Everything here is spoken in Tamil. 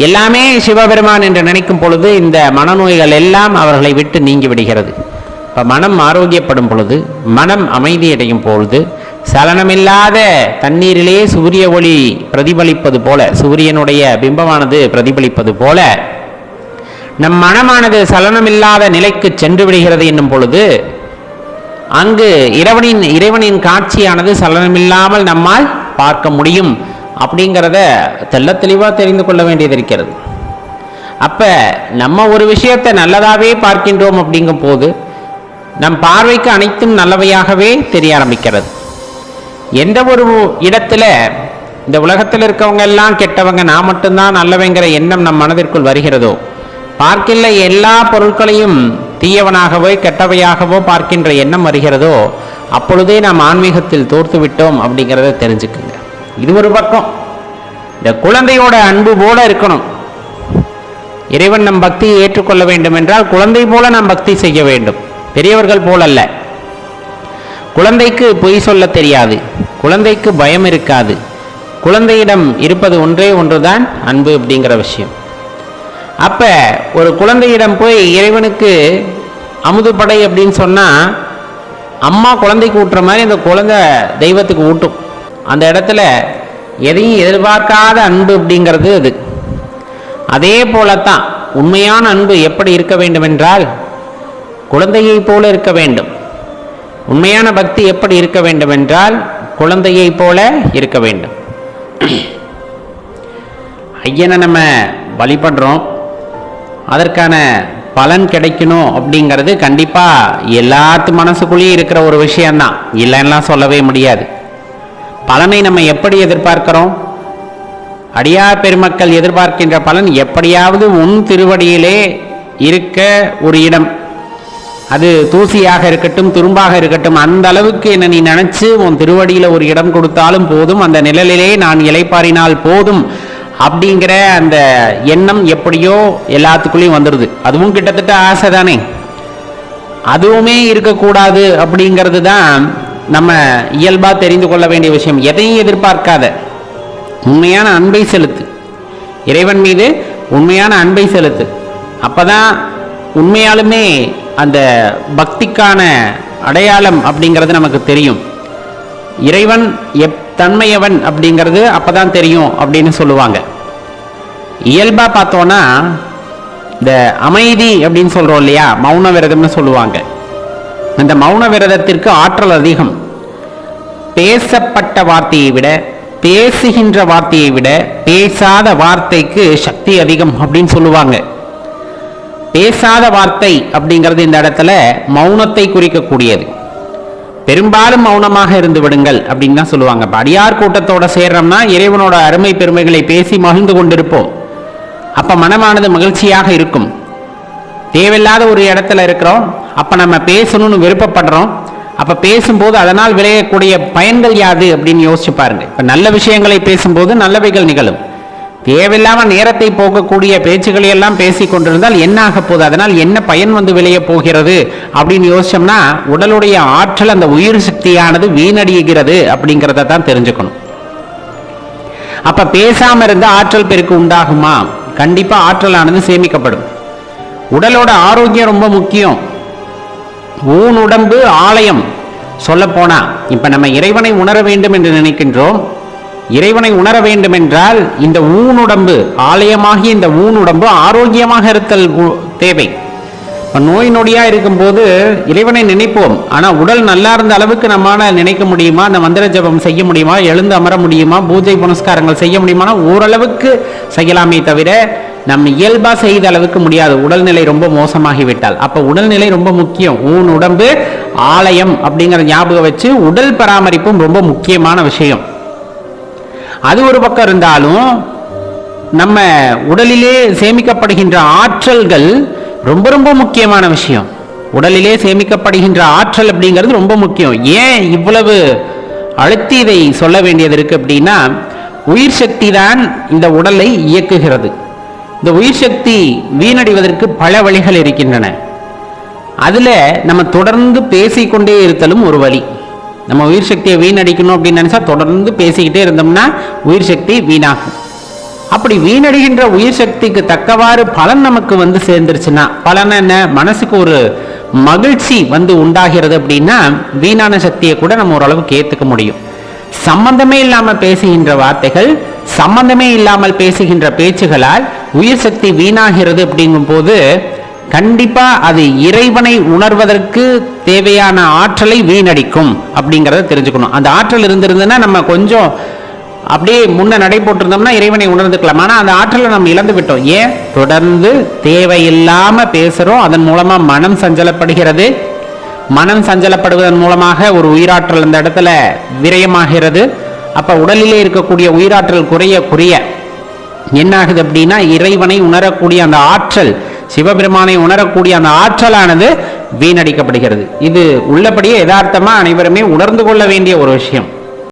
எல்லாமே சிவபெருமான் என்று நினைக்கும் பொழுது இந்த மனநோய்கள் எல்லாம் அவர்களை விட்டு நீங்கி விடுகிறது. இப்போ மனம் ஆரோக்கியப்படும் பொழுது, மனம் அமைதியடையும் பொழுது, சலனமில்லாத தண்ணீரிலே சூரிய ஒளி பிரதிபலிப்பது போல, சூரியனுடைய பிம்பமானது பிரதிபலிப்பது போல நம் மனமானது சலனமில்லாத நிலைக்கு சென்று விடுகிறது என்னும் பொழுது, அங்கு இறைவனின் காட்சியானது சலனமில்லாமல் நம்மால் பார்க்க முடியும் அப்படிங்கிறத தெள்ள தெளிவாக தெரிந்து கொள்ள வேண்டியது இருக்கிறது. அப்போ நம்ம ஒரு விஷயத்தை நல்லதாகவே பார்க்கின்றோம் அப்படிங்கும் போது நம் பார்வைக்கு அனைத்தும் நல்லவையாகவே தெரிய ஆரம்பிக்கிறது. எந்த ஒரு இடத்துல இந்த உலகத்தில் இருக்கவங்க எல்லாம் கெட்டவங்க, நான் மட்டும்தான் நல்லவங்கிற எண்ணம் நம் மனதிற்குள் வருகிறதோ, பார்க்கின்ற எல்லா பொருட்களையும் தீயவனாகவோ கெட்டவையாகவோ பார்க்கின்ற எண்ணம் வருகிறதோ, அப்பொழுதே நாம் ஆன்மீகத்தில் தோர்த்து விட்டோம் அப்படிங்கிறத தெரிஞ்சுக்குங்க. இது ஒரு பக்கம். இந்த குழந்தையோட அன்பு போல இருக்கணும். இறைவன் நம் பக்தியை ஏற்றுக்கொள்ள வேண்டும் என்றால் குழந்தை போல நாம் பக்தி செய்ய வேண்டும், பெரியவர்கள் போல அல்ல. குழந்தைக்கு பொய் சொல்ல தெரியாது, குழந்தைக்கு பயம் இருக்காது. குழந்தையிடம் இருப்பது ஒன்றே ஒன்றுதான் அன்பு அப்படிங்கிற விஷயம். அப்ப ஒரு குழந்தையிடம் போய் இறைவனுக்கு அமுதுபடை அப்படின்னு சொன்னா, அம்மா குழந்தைக்கு ஊட்டுற மாதிரி அந்த குழந்தை தெய்வத்துக்கு ஊட்டும். அந்த இடத்துல எதையும் எதிர்பார்க்காத அன்பு அப்படிங்கிறது அது. அதே போலத்தான் உண்மையான அன்பு எப்படி இருக்க வேண்டும் என்றால் குழந்தையை போல இருக்க வேண்டும். உண்மையான பக்தி எப்படி இருக்க வேண்டும் என்றால் குழந்தையை போல இருக்க வேண்டும். ஐயனை நம்ம வழிபடுறோம், அதற்கான பலன் கிடைக்கணும் அப்படிங்கிறது கண்டிப்பாக எல்லாத்து மனசுக்குள்ளேயும் இருக்கிற ஒரு விஷயம்தான், இல்லைன்னா சொல்லவே முடியாது. பலனை நம்ம எப்படி எதிர்பார்க்கிறோம்? அடியார் பெருமக்கள் எதிர்பார்க்கின்ற பலன் எப்படியாவது உன் திருவடியிலே இருக்க ஒரு இடம், அது தூசியாக இருக்கட்டும் துரும்பாக இருக்கட்டும், அந்த அளவுக்கு என்ன நீ நினைச்சு உன் திருவடியில ஒரு இடம் கொடுத்தாலும் போதும், அந்த நிழலிலே நான் இளைப்பாறினால் போதும் அப்படிங்கிற அந்த எண்ணம் எப்படியோ எல்லாத்துக்குள்ளேயும் வந்துடுது. அதுவும் கிட்டத்தட்ட ஆசை தானே. அதுவுமே இருக்கக்கூடாது அப்படிங்கிறது தான் நம்ம இயல்பா தெரிந்து கொள்ள வேண்டிய விஷயம். எதையும் எதிர்பார்க்காத உண்மையான அன்பை செலுத்து, இறைவன் மீது உண்மையான அன்பை செலுத்து. அப்பதான் உண்மையாலுமே அந்த பக்திக்கான அடையாளம் அப்படிங்கிறது நமக்கு தெரியும். இறைவன் தன்மையவன் அப்படிங்கிறது அப்பதான் தெரியும் அப்படின்னு சொல்லுவாங்க. இயல்பா பார்த்தோன்னா இந்த அமைதி அப்படின்னு சொல்றோம் இல்லையா, மௌன விரதம்னு சொல்லுவாங்க. அந்த மௌன விரதத்திற்கு ஆற்றல் அதிகம். பேசப்பட்ட வார்த்தையை விட, பேசுகின்ற வார்த்தையை விட பேசாத வார்த்தைக்கு சக்தி அதிகம் அப்படின்னு சொல்லுவாங்க. பேசாத வார்த்தை அப்படிங்கிறது இந்த இடத்துல மௌனத்தை குறிக்கக்கூடியது. பெரும்பாலும் மௌனமாக இருந்து விடுங்கள் அப்படின்னு தான் சொல்லுவாங்க. அடியார் கூட்டத்தோட சேர்றோம்னா இறைவனோட அருமை பெருமைகளை பேசி மகிழ்ந்து கொண்டிருப்போம். அப்ப மனமானது மகிழ்ச்சியாக இருக்கும். தேவையில்லாத ஒரு இடத்துல இருக்கிறோம், அப்ப நம்ம பேசணும்னு விருப்பப்படுறோம். அப்ப பேசும்போது அதனால் விளையக்கூடிய பயன்கள் யாது அப்படின்னு யோசிச்சு பாருங்க. இப்ப நல்ல விஷயங்களை பேசும்போது நல்லவைகள் நிகழும். தேவையில்லாம நேரத்தை போக்கக்கூடிய பேச்சுக்களை எல்லாம் பேசி கொண்டிருந்தால் என்ன ஆக போகுது, அதனால் என்ன பயன் வந்து விளைய போகிறது அப்படின்னு யோசிச்சோம்னா உடலுடைய ஆற்றல், அந்த உயிர் சக்தியானது வீணடிகிறது அப்படிங்கிறத தான் தெரிஞ்சுக்கணும். அப்ப பேசாம இருந்த ஆற்றல் பெருக்கு உண்டாகுமா? கண்டிப்பா ஆற்றலானது சேமிக்கப்படும். உடலோட ஆரோக்கியம் ரொம்ப முக்கியம். ஊன் உடம்பு ஆலயம். சொல்ல போனா இப்ப நம்ம இறைவனை உணர வேண்டும் என்று நினைக்கின்றோம். இறைவனை உணர வேண்டும் என்றால் இந்த ஊனுடம்பு, ஆலயமாகி இந்த ஊனுடம்பு ஆரோக்கியமாக இருத்தல் தேவை. நோய் நொடியா இருக்கும்போது இறைவனை நினைப்போம், ஆனா உடல் நல்லா இருந்த அளவுக்கு நம்மால நினைக்க முடியுமா? அந்த மந்திர ஜபம் செய்ய முடியுமா? எழுந்து அமர முடியுமா? பூஜை புனஸ்காரங்கள் செய்ய முடியுமா? ஓரளவுக்கு செய்யலாமே தவிர நம்ம இயல்பா செய்த அளவுக்கு முடியாது, உடல்நிலை ரொம்ப மோசமாகிவிட்டால். அப்ப உடல்நிலை ரொம்ப முக்கியம். ஊன் உடம்பு ஆலயம் அப்படிங்கிற ஞாபகம் வச்சு உடல் பராமரிப்பும் ரொம்ப முக்கியமான விஷயம். அது ஒரு பக்கம் இருந்தாலும் நம்ம உடலிலே சேமிக்கப்படுகின்ற ஆற்றல்கள் ரொம்ப ரொம்ப முக்கியமான விஷயம். உடலிலே சேமிக்கப்படுகின்ற ஆற்றல் அப்படிங்கிறது ரொம்ப முக்கியம். ஏன் இவ்வளவு அழுத்தி இதை சொல்ல வேண்டியது இருக்கு அப்படின்னா, உயிர் சக்தி தான் இந்த உடலை இயக்குகிறது. இந்த உயிர் சக்தி வீணடைவதற்கு பல வழிகள் இருக்கின்றன. அதுல நம்ம தொடர்ந்து பேசிக்கொண்டே இருத்தலும் ஒரு வழி. நம்ம உயிர் சக்தியை வீணடிக்கணும் அப்படின்னு நினைச்சா தொடர்ந்து பேசிக்கிட்டே இருந்தோம்னா உயிர் சக்தி வீணாகும். அப்படி வீணடைகின்ற உயிர் சக்திக்கு தக்கவாறு பலன் நமக்கு வந்து சேர்ந்துருச்சுன்னா, பலன் என்ன, மனசுக்கு ஒரு மகிழ்ச்சி வந்து உண்டாகிறது அப்படின்னா வீணான சக்தியை கூட நம்ம ஓரளவுக்கு ஏத்துக்க முடியும். சம்பந்தமே இல்லாமல் பேசுகின்ற வார்த்தைகள், சம்பந்தமே இல்லாமல் பேசுகின்ற பேச்சுகளால் உயிர் சக்தி வீணாகிறது அப்படிங்கும் போது கண்டிப்பா அது இறைவனை உணர்வதற்கு தேவையான ஆற்றலை வீணடிக்கும் அப்படிங்கிறத தெரிஞ்சுக்கணும். அந்த ஆற்றல் இருந்திருந்ததுன்னா நம்ம கொஞ்சம் அப்படியே முன்ன நடை போட்டிருந்தோம்னா இறைவனை உணர்ந்துக்கலாம். ஆனால் அந்த ஆற்றலை நம்ம இழந்து விட்டோம். ஏன்? தொடர்ந்து தேவையில்லாம பேசுறோம். அதன் மூலமா மனம் சஞ்சலப்படுகிறது. மனம் சஞ்சலப்படுவதன் மூலமாக ஒரு உயிராற்றல் அந்த இடத்துல விரயமாகிறது. அப்ப உடலிலே இருக்கக்கூடிய உயிராற்றல் குறைய குறைய என்ன ஆகுது அப்படின்னா இறைவனை உணரக்கூடிய அந்த ஆற்றல், சிவபெருமானை உணரக்கூடிய அந்த ஆற்றலானது வீணடிக்கப்படுகிறது. இது உள்ளபடியே யதார்த்தமா அனைவருமே உணர்ந்து கொள்ள வேண்டிய ஒரு விஷயம்.